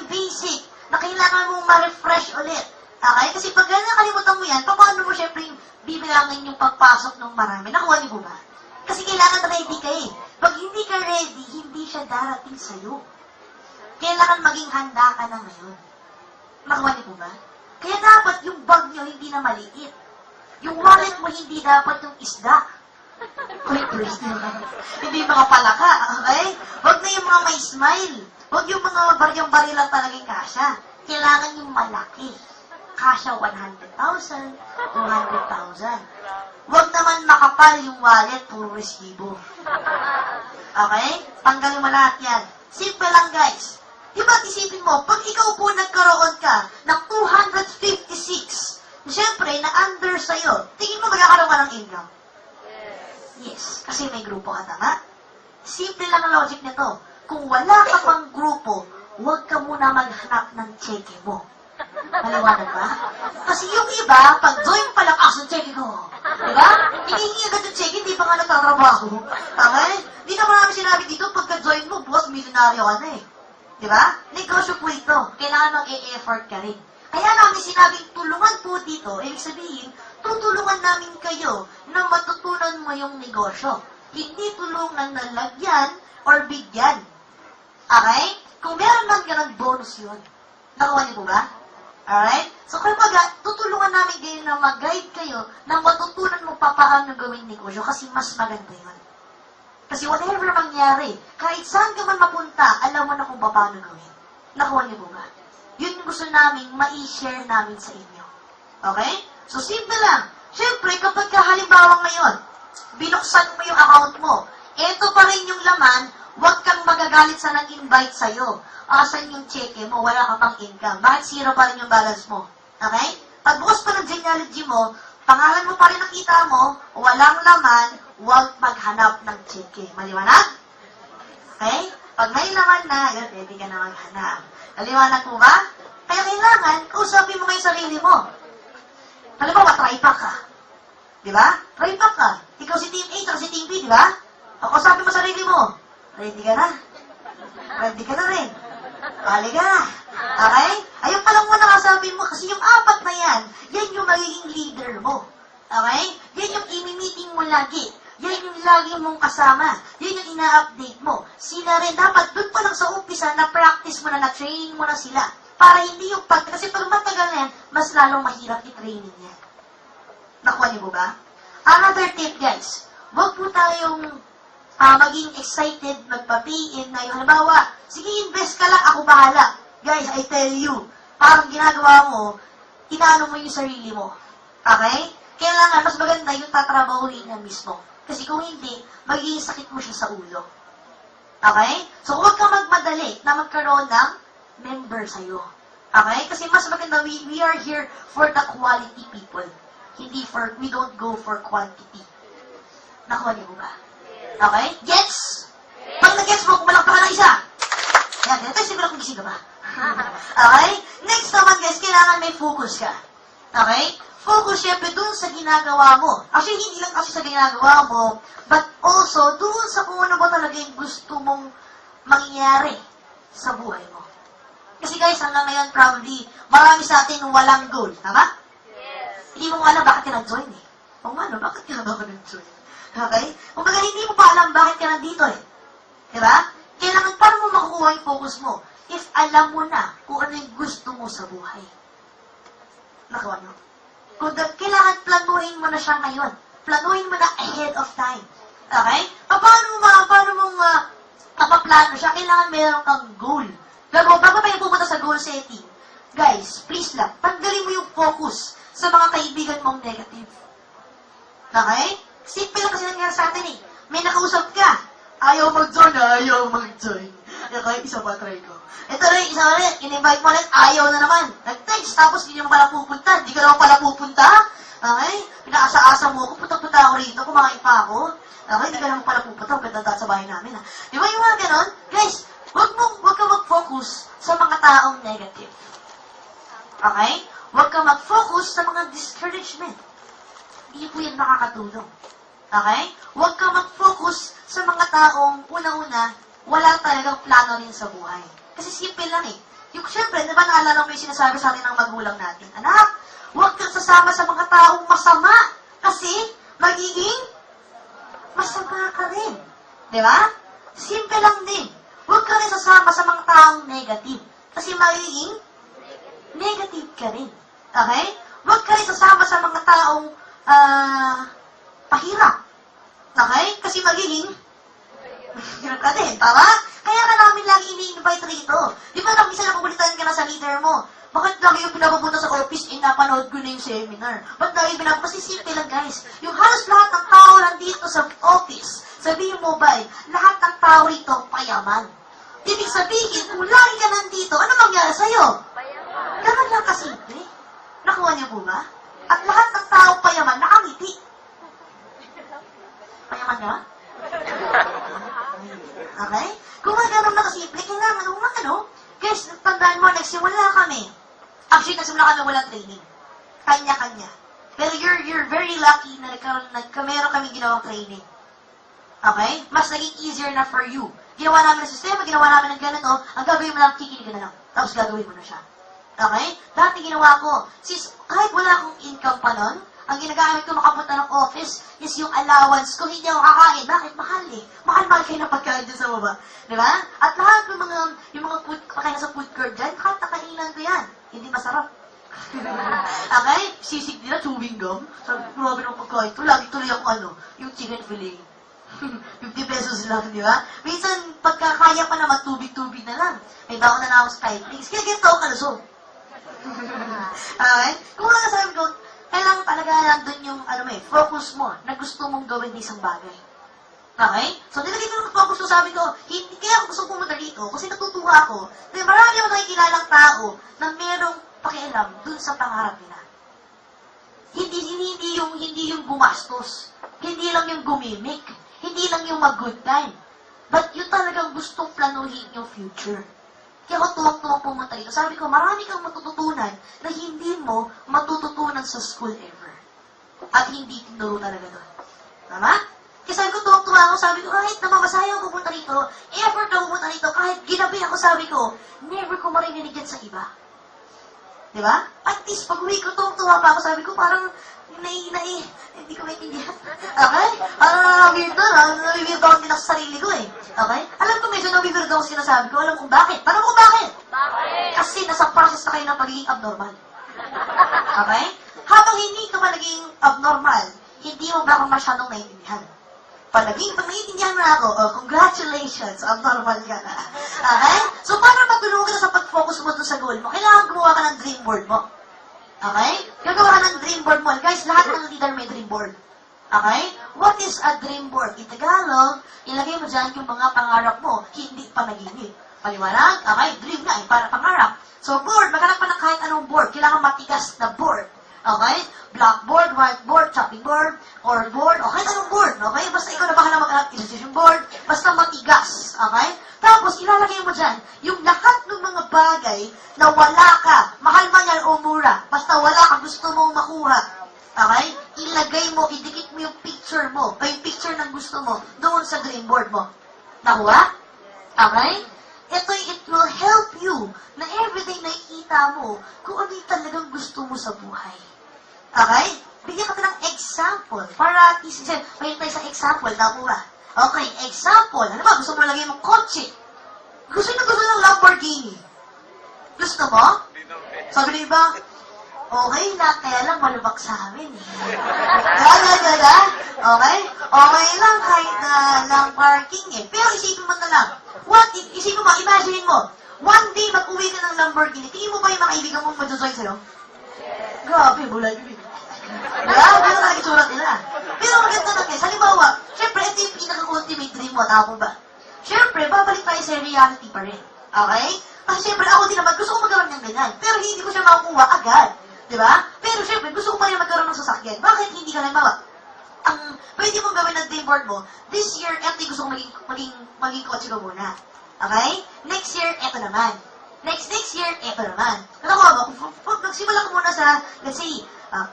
basic na kailangan mong ma-refresh ulit. Okay? Kasi pag nakalimutan mo yan, paano mo syempre bibilangin yung pagpasok ng marami? Nakuha niyo ba? Kasi kailangan ready ka eh. Pag hindi ka ready, hindi siya darating sa'yo. Kailangan maging handa ka na ngayon. Nakuha niyo ba? Kaya dapat yung bag nyo hindi na maliit. Yung wallet mo hindi dapat yung isda. Uy, please naman. Hindi mga palaka, okay? Huwag na yung mga may smile. Huwag yung mga baryang-bari lang talagang kasya. Kailangan yung malaki. Kasya 100,000, 200,000. Huwag naman makapal yung wallet, puro resibo. Okay? Tanggalin mo lahat yan. Simple lang, guys. Diba, isipin mo, pag ikaw po nagkaroon ka ng 256, siyempre, na under sa'yo, tingin mo magkakaroon ka ng income? Yes. Kasi may grupo ka, tama? Simple lang ang logic nito. Kung wala ka pang grupo, huwag ka muna maghanap ng cheque mo. Maliwanag ba? Kasi yung iba, pag join pa lang, ang cheque ko. Diba? Hinihingi agad yung cheque, hindi pa nga nagtatrabaho. Okay? Hindi na marami sinabi dito, pagka-join mo, bukas milyonaryo ka na eh. Diba? Negosyo po ito. Kailangan mag-e-effort ka rin. Kaya namin sinabing tulungan po dito, ibig sabihin, tutulungan namin kayo na matutunan mo yung negosyo. Hindi tulungan na lagyan or bigyan. Okay? Kung meron man ganun, bonus yun. Nakuha niyo po ba? Alright? So, kumbaga, tutulungan namin kayo na mag-guide kayo na matutunan mo pa paano gawin negosyo kasi mas maganda yun. Kasi whatever mangyari, kahit saan ka man mapunta, alam mo na kung paano gawin. Nakuha niyo po ba? Yun yung gusto namin ma-share namin sa inyo. Okay? So, simple lang. Siyempre, kapag halimbawa ngayon, binuksan mo yung account mo, eto pa rin yung laman, huwag kang magagalit sa nag-invite sa'yo. Asan yung cheque mo, wala ka pang income. Bakit zero pa rin yung balance mo? Okay? Pagbukas pa ng genealogy mo, pangalan mo pa rin nakita mo, walang laman, huwag maghanap ng cheque. Maliwanag? Okay? Pag may laman na, yun, ready ka na maghanap. Maliwanag po ba? Kaya kailangan, kausapin mo ngayon sarili mo. Halimbawa, try-pack ka. Di ba? Try-pack ka. Ikaw si Team A, at si Team B, di ba? Kausapin mo sarili mo. Ready ka na? Ready ka na rin. Pali ka na. Okay? Ayun pa lang muna kasapin mo kasi yung apat na yan, yan yung magiging leader mo. Okay? Yan yung imi-meeting mo lagi. Yan yung lagi mong kasama. Yan yung ina-update mo. Sila rin dapat, doon pa lang sa umpisa, na-practice mo na, na-training mo na sila. Para hindi yung kasi pag matagal na yan, mas lalong mahirap i-training yan. Nakuha niyo po ba? Another tip, guys. Huwag po tayong maging excited, magpa-pay-in na yung halimbawa, sige, invest ka lang, ako bahala. Guys, I tell you, parang ginagawa mo, inaano mo yung sarili mo. Okay? Kailangan, mas maganda yung tatrabahuin na mismo. Kasi kung hindi, magiging sakit mo siya sa ulo. Okay? So, huwag kang magmadali na magkaroon ng member sa'yo. Okay? Kasi mas maganda, we are here for the quality people. Hindi for, we don't go for quantity. Nakuha niyo ba? Okay? Gets? Pag na-gets mo, kumalakpakan ng isa. Yan, ito yung siguro kung gising ka ba. Okay? Next naman, guys, kailangan may focus ka. Okay? Focus, syempre, dun sa ginagawa mo. Actually, hindi lang kasi sa ginagawa mo, but also, dun sa kung ano ba talaga yung gusto mong mangyari sa buhay mo. Kasi guys, hanggang ngayon, probably, marami sa atin walang goal. Tama? Yes. Hindi mo alam bakit ka nag-join eh. O ano, bakit ka ba nag-join? Okay? Kung baga, hindi mo pa alam bakit ka nandito eh. Diba? Kailangan, paano mo makukuha yung focus mo? If alam mo na kung ano yung gusto mo sa buhay. Nakuha nyo? Kung kailangan planuhin mo na siya ngayon. Planuhin mo na ahead of time. Okay? Paano mong mapaplano siya? Kailangan meron kang goal. Bago tayo pupunta sa goal setting, guys, please lang, tanggalin mo yung focus sa mga kaibigan mong negative. Okay? Simple lang kasi nangyari sa atin eh. May nakausap ka. Ayaw mag-join. Okay, isa pa try ko. Ito rin, isa rin, in-invite mo ulit, ayaw na naman. Nag-text, tapos hindi mo pala pupunta. Hindi ka naman pala pupunta. Okay? Pinakasa-asa mo ako, punta-punta ako rito, kumain pa ako. Okay, hindi ka naman pala pupunta, huwag ganda sa bahay namin. Ha? Di ba yung mga ganon? Guys, huwag ka mag-focus sa mga taong negative. Okay? Huwag ka mag-focus sa mga discouragement. Hindi po yan makakatulong. Okay? Huwag ka mag-focus sa mga taong unang-una, wala talagang plano rin sa buhay. Kasi simple lang eh. Yung syempre, di ba naalala mo yung sinasabi sa atin ng magulang natin, anak, huwag kang sasama sa mga taong masama kasi magiging masama ka rin. Di ba? Simple lang din. Huwag ka rin sasama sa mga taong negative kasi magiging negative ka rin. Okay? Huwag ka rin sasama sa mga taong pahirap. Okay? Kasi magiging hirap ka din. Tama? Kaya ka namin lagi ini-invite rito. Di ba lang, isa napupulitan ka na sa leader mo? Bakit lagi yung pinapapunta sa office, napanood ko na yung seminar? Ba't lagi pinapapunta? Kasi simple lang, guys. Yung halos lahat ng tao nandito sa office, sabihin mo ba, lahat ng tao rito payaman. Ibig sabihin, kung lagi ka nandito, ano mangyari sa'yo? Payaman. Ganun lang kasimple. Nakuha niyo po ba? At lahat ng tao payaman, nakangiti. Payaman ka ba? Okay? Kung magano'n na kasimple, kailangan guys, tandaan mo, nagsimula kami. Actually, nagsimula kami walang training. Kanya-kanya. Pero you're very lucky na meron kami ginawang training. Okay? Mas naging easier na for you. Ginawa namin ng sistema, ginawa namin ng ganito, ang gagawin mo lang, kikinig ka na lang. Tapos gagawin mo na siya. Okay? Dati ginawa ko, kahit wala akong income pa nun, ang ginagamit ko makapunta ng office is yung allowance ko, hindi ako kakain. Bakit? Mahal eh. Mahal-mahal kayo ng pagkain dyan sa baba. Diba? At lahat ng yung mga food, pagkain sa food court dyan, kahit nakainan ko yan. Hindi masarap. Okay? Sisig nila, chewing gum. Sabi, grabe ng pagkain ko. Lagi tuloy ako yung chicken fillet. 50 pesos lang, di ba? Minsan, pagkakaya pa naman, tubig-tubig na lang. May baon na ako sa Skyflix. Kaya ganito ako kalusog. Okay? Kung mga sabi ko, kailangan talaga nandun yung, focus mo na gusto mong gawin ng isang bagay. Okay? So, nilagay ko ng focus ko, sabi ko, hindi kaya ako gusto pumunta dito kasi natutuwa ako. Dahil marami ako nakikilalang tao na merong pakialam dun sa pangarap nila. Hindi yung gumastos. Hindi lang yung gumimik. Hindi lang yung mag-good time. But yung talagang gustong planuhin yung future. Kaya ako tuwang-tuwang pumunta dito. Sabi ko, marami kang matututunan na hindi mo matututunan sa school ever. At hindi tinuro talaga doon. Tama? Kaya sabi ko, tuwang-tuwa ako. Sabi ko, kahit namamasaya ako pupunta dito, effort na pupunta dito, kahit ginabi ako, sabi ko, never ko marinig yan sa iba. Diba? At least, pag uwi ko, tuwang-tuwa pa ako. Sabi ko, parang, hindi ko maintindihan. Okay? Parang weird na, weird ako din ako sa sarili ko eh. Okay? Alam ko medyo na-weird ako sinasabi ko. Alam kong bakit. Tanong ko bakit? Bakit? Kasi nasa process na kayo ng pagiging abnormal. Okay? Habang hindi ka pa naging abnormal, hindi mo ba ako masyadong naiintindihan? Pag naiintindihan mo na ako, congratulations, abnormal ka na. Okay? So, para matulungan ka sa pag-focus mo dun sa goal mo, kailangan gumawa ka ng dream board mo. Okay? Gagawa ka ng dream board mo. Guys, lahat ng leader may dream board. Okay? What is a dream board? In Tagalog, ilagay mo dyan yung mga pangarap mo, hindi pa naginip. Paliwanag? Okay? Dream na para pangarap. So, board, maghanap pa ng kahit anong board. Kailangan matigas na board. Okay? Blackboard, whiteboard, chopping board, or board, o kahit anong board. Okay? Basta ikaw na bahala maghanap illustration board, basta matigas. Okay? Tapos, ilalagay mo dyan yung lahat ng mga bagay na wala ka, mahal man yan o mura, basta wala ka gusto mong makuha. Okay? Ilagay mo, idikit mo yung picture mo, o yung picture ng gusto mo, doon sa dream board mo. Nakuha? Okay? It will help you na everyday nakikita mo kung ano yung talagang gusto mo sa buhay. Okay? Bigyan ka ng example para at least, may tayo sa example, nakuha. Okay, example. Ano ba? Gusto mo lagay mong kotse. Gusto ng Lamborghini. Gusto mo? Sabi na iba, okay na, kaya lang malubak sa amin eh. Gala? Okay? Okay lang kahit na lang parking eh. Pero isipin mo na lang. Isipin mo, imagine mo, one day mag-uwi ka ng Lamborghini, tingin mo ba yung mga kaibigan mong majojoin sa'yo? Grabe, bulay yun. Ganun talaga itsura nila. Pero maganda na guys, halimbawa, syempre, ito yung pinaka-ultimate dream mo, tama ba? Syempre, babalik tayo sa reality pa rin. Okay? Kasi syempre, ako din naman, gusto ko magkaroon ng ganyan. Pero hindi ko siya makukuha agad. Diba? Pero syempre, gusto ko pa rin magkaroon ng sasakyan. Bakit hindi ka halimbawa? Ang pwede mong gawin ng dream board mo, this year, eto gusto ko maging kotse ko muna. Okay? Next year, eto naman. Next year, eto naman. Nakuha ba? Kung nagsimula ko muna sa, let's say,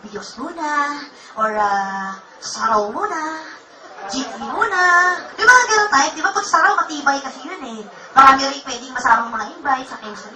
videos muna, or saraw muna, jeepney muna. Yung mga ganun type, di ba? Pag saraw, matibay kasi yun eh. Marami rin pwedeng masamang mga invite sa kayo sa